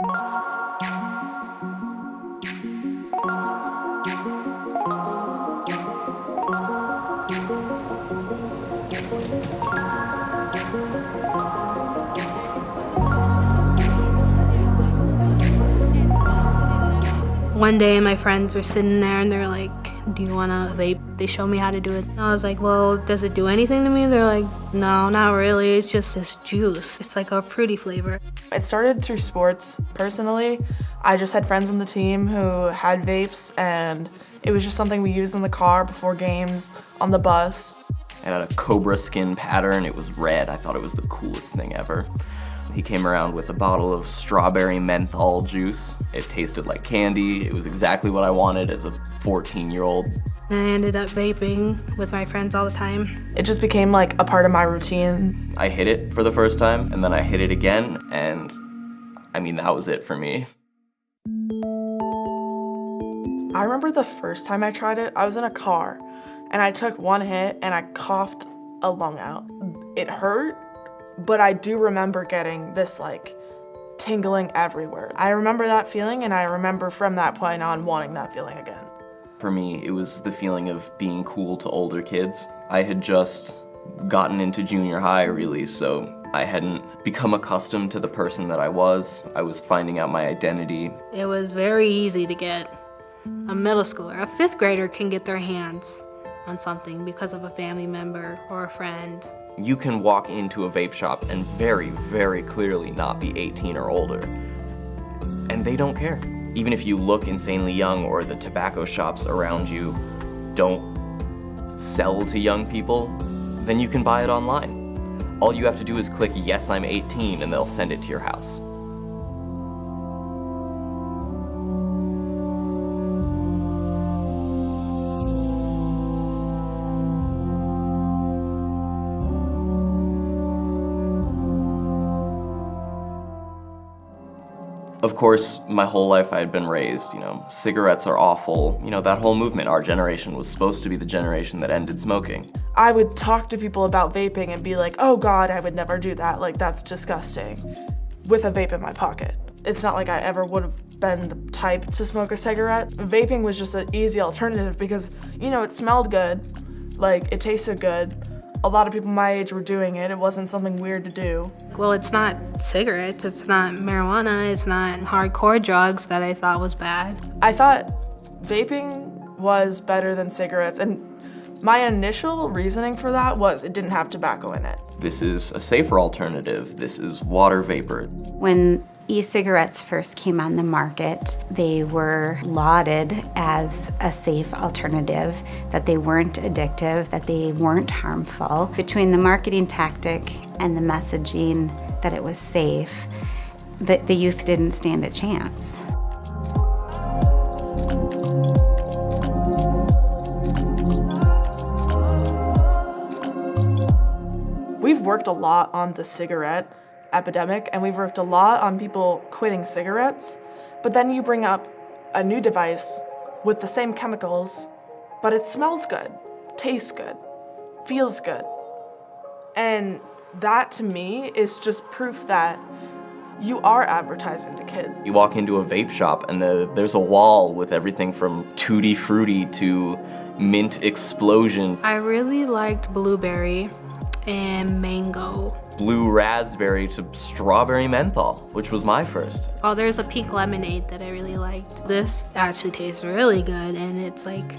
One day my friends were sitting there and they're like, do you wanna vape? They showed me how to do it. And I was like, well, does it do anything to me? They're like, no, not really. It's just this juice. It's like a fruity flavor. It started through sports, personally. I just had friends on the team who had vapes, and it was just something we used in the car before games, on the bus. It had a cobra skin pattern. It was red. I thought it was the coolest thing ever. He came around with a bottle of strawberry menthol juice. It tasted like candy. It was exactly what I wanted as a 14-year-old. And I ended up vaping with my friends all the time. It just became like a part of my routine. I hit it for the first time, and then I hit it again, and I mean, that was it for me. I remember the first time I tried it, I was in a car, and I took one hit and I coughed a lung out. It hurt, but I do remember getting this like tingling everywhere. I remember that feeling, and I remember from that point on wanting that feeling again. For me, it was the feeling of being cool to older kids. I had just gotten into junior high, really, so I hadn't become accustomed to the person that I was. I was finding out my identity. It was very easy to get a middle schooler. A fifth grader can get their hands on something because of a family member or a friend. You can walk into a vape shop and very, very clearly not be 18 or older. And they don't care. Even if you look insanely young or the tobacco shops around you don't sell to young people, then you can buy it online. All you have to do is click, yes, I'm 18, and they'll send it to your house. Of course, my whole life I had been raised, cigarettes are awful. That whole movement, our generation was supposed to be the generation that ended smoking. I would talk to people about vaping and be like, oh God, I would never do that. Like, that's disgusting. With a vape in my pocket. It's not like I ever would have been the type to smoke a cigarette. Vaping was just an easy alternative because, it smelled good. Like, it tasted good. A lot of people my age were doing it. It wasn't something weird to do. Well, it's not cigarettes, it's not marijuana, it's not hardcore drugs that I thought was bad. I thought vaping was better than cigarettes, and my initial reasoning for that was it didn't have tobacco in it. This is a safer alternative. This is water vapor. When e-cigarettes first came on the market, they were lauded as a safe alternative, that they weren't addictive, that they weren't harmful. Between the marketing tactic and the messaging that it was safe, the youth didn't stand a chance. We've worked a lot on the cigarette epidemic, and we've worked a lot on people quitting cigarettes, but then you bring up a new device with the same chemicals, but it smells good, tastes good, feels good. And that to me is just proof that you are advertising to kids. You walk into a vape shop and there's a wall with everything from Tutti Frutti to Mint Explosion. I really liked blueberry and mango. Blue raspberry to strawberry menthol, which was my first. Oh, there's a pink lemonade that I really liked. This actually tastes really good, and it's like,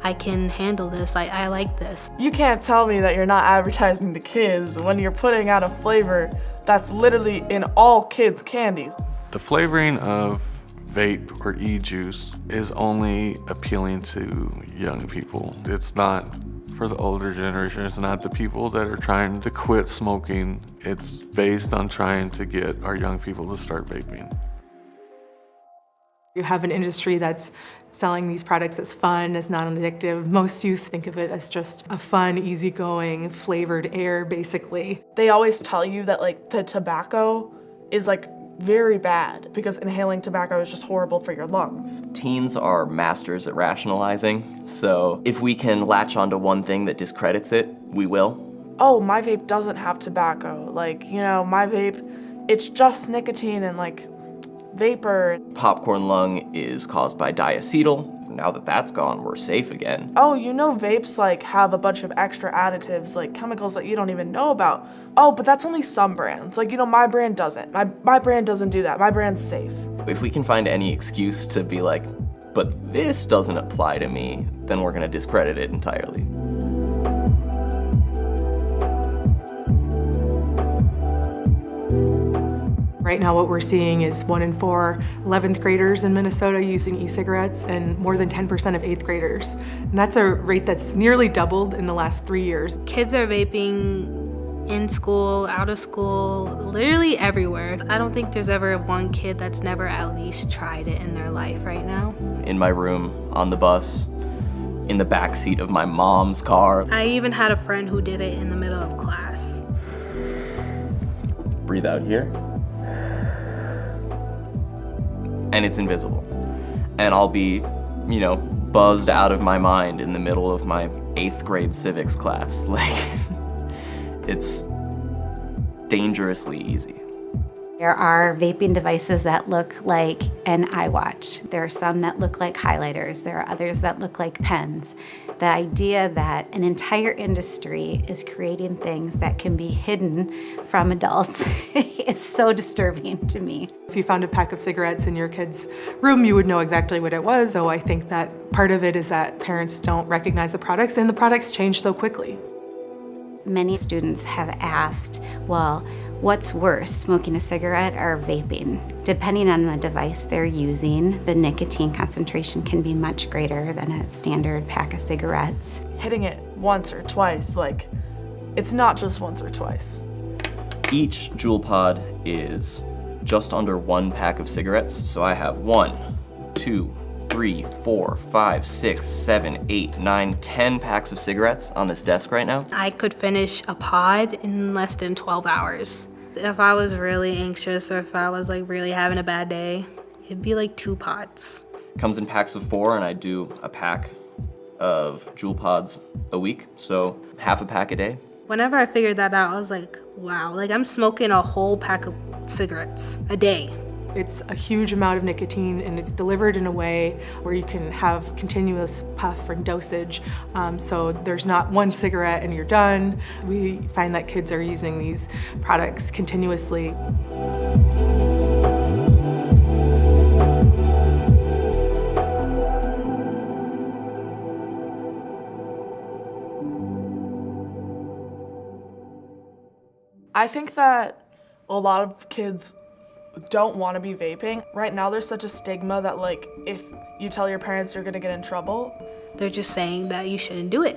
I can handle this, I like this. You can't tell me that you're not advertising to kids when you're putting out a flavor that's literally in all kids' candies. The flavoring of vape or e-juice is only appealing to young people. It's not for the older generation. It's not the people that are trying to quit smoking. It's based on trying to get our young people to start vaping. You have an industry that's selling these products as fun, as non-addictive. Most youth think of it as just a fun, easygoing, flavored air, basically. They always tell you that like the tobacco is like very bad because inhaling tobacco is just horrible for your lungs. Teens are masters at rationalizing, so if we can latch onto one thing that discredits it, we will. Oh, my vape doesn't have tobacco. Like, my vape, it's just nicotine and like vapor. Popcorn lung is caused by diacetyl. Now that that's gone, we're safe again. Oh, you know vapes like have a bunch of extra additives, like chemicals that you don't even know about. Oh, but that's only some brands. Like, you know, my brand doesn't. My brand doesn't do that. My brand's safe. If we can find any excuse to be like, but this doesn't apply to me, then we're gonna discredit it entirely. Right now what we're seeing is 1 in 4 11th graders in Minnesota using e-cigarettes and more than 10% of 8th graders. And that's a rate that's nearly doubled in the last 3 years. Kids are vaping in school, out of school, literally everywhere. I don't think there's ever one kid that's never at least tried it in their life right now. In my room, on the bus, in the back seat of my mom's car. I even had a friend who did it in the middle of class. Breathe out here. And it's invisible. And I'll be, you know, buzzed out of my mind in the middle of my 8th grade civics class. Like, it's dangerously easy. There are vaping devices that look like an iWatch. There are some that look like highlighters. There are others that look like pens. The idea that an entire industry is creating things that can be hidden from adults is so disturbing to me. If you found a pack of cigarettes in your kid's room, you would know exactly what it was. So I think that part of it is that parents don't recognize the products, and the products change so quickly. Many students have asked, well, what's worse, smoking a cigarette or vaping? Depending on the device they're using, the nicotine concentration can be much greater than a standard pack of cigarettes. Hitting it once or twice, like, it's not just once or twice. Each Juul pod is just under 1 pack of cigarettes. So I have 1, 2, 3, 4, 5, 6, 7, 8, 9, 10 packs of cigarettes on this desk right now. I could finish a pod in less than 12 hours. If I was really anxious or if I was like really having a bad day, it'd be like 2 pods. Comes in packs of 4, and I do a pack of Juul pods a week, so half a pack a day. Whenever I figured that out, I was like, wow, like I'm smoking a whole pack of cigarettes a day. It's a huge amount of nicotine, and it's delivered in a way where you can have continuous puff and dosage. So there's not one cigarette and you're done. We find that kids are using these products continuously. I think that a lot of kids don't want to be vaping. Right now there's such a stigma that like if you tell your parents you're gonna get in trouble. They're just saying that you shouldn't do it.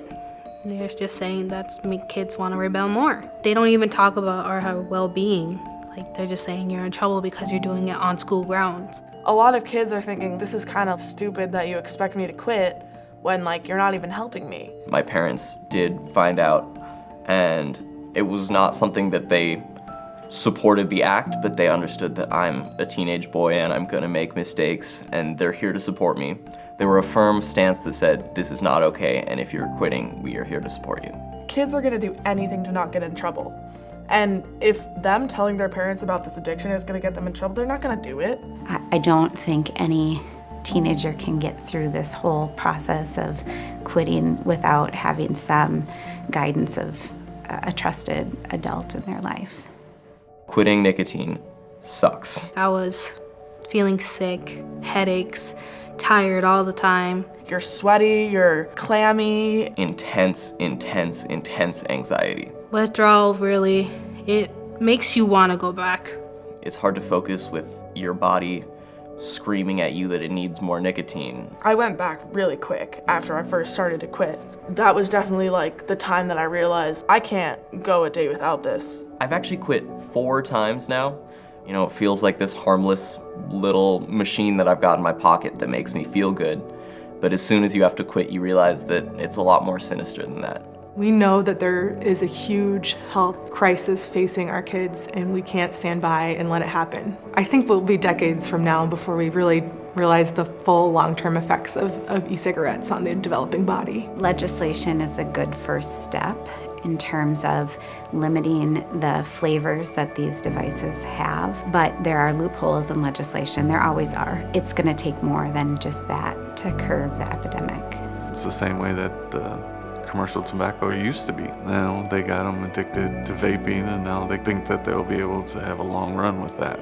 They're just saying that's make kids want to rebel more. They don't even talk about our well-being. Like they're just saying you're in trouble because you're doing it on school grounds. A lot of kids are thinking this is kind of stupid that you expect me to quit when like you're not even helping me. My parents did find out, and it was not something that they supported the act, but they understood that I'm a teenage boy and I'm gonna make mistakes, and they're here to support me. They were a firm stance that said, this is not okay, and if you're quitting, we are here to support you. Kids are gonna do anything to not get in trouble. And if them telling their parents about this addiction is gonna get them in trouble, they're not gonna do it. I don't think any teenager can get through this whole process of quitting without having some guidance of a trusted adult in their life. Quitting nicotine sucks. I was feeling sick, headaches, tired all the time. You're sweaty, you're clammy. Intense, intense, intense anxiety. Withdrawal really, it makes you want to go back. It's hard to focus with your body screaming at you that it needs more nicotine. I went back really quick after I first started to quit. That was definitely like the time that I realized I can't go a day without this. I've actually quit 4 times now. You know, it feels like this harmless little machine that I've got in my pocket that makes me feel good. But as soon as you have to quit, you realize that it's a lot more sinister than that. We know that there is a huge health crisis facing our kids, and we can't stand by and let it happen. I think we'll be decades from now before we really realize the full long-term effects of e-cigarettes on the developing body. Legislation is a good first step. in terms of limiting the flavors that these devices have, but there are loopholes in legislation. There always are. It's going to take more than just that to curb the epidemic. It's the same way that commercial tobacco used to be. Now they got them addicted to vaping, and now they think that they'll be able to have a long run with that.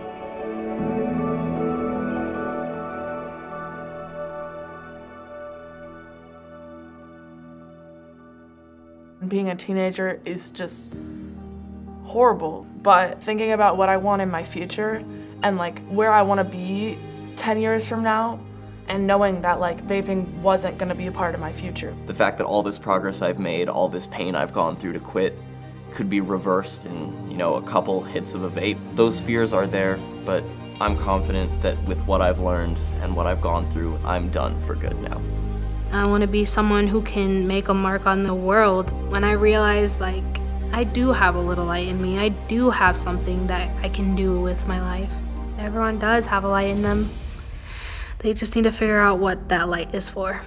Being a teenager is just horrible, but thinking about what I want in my future and like where I want to be 10 years from now, and knowing that like vaping wasn't going to be a part of my future. The fact that all this progress I've made, all this pain I've gone through to quit, could be reversed in, a couple hits of a vape. Those fears are there, but I'm confident that with what I've learned and what I've gone through, I'm done for good now. I want to be someone who can make a mark on the world. When I realize like I do have a little light in me, I do have something that I can do with my life. Everyone does have a light in them. They just need to figure out what that light is for.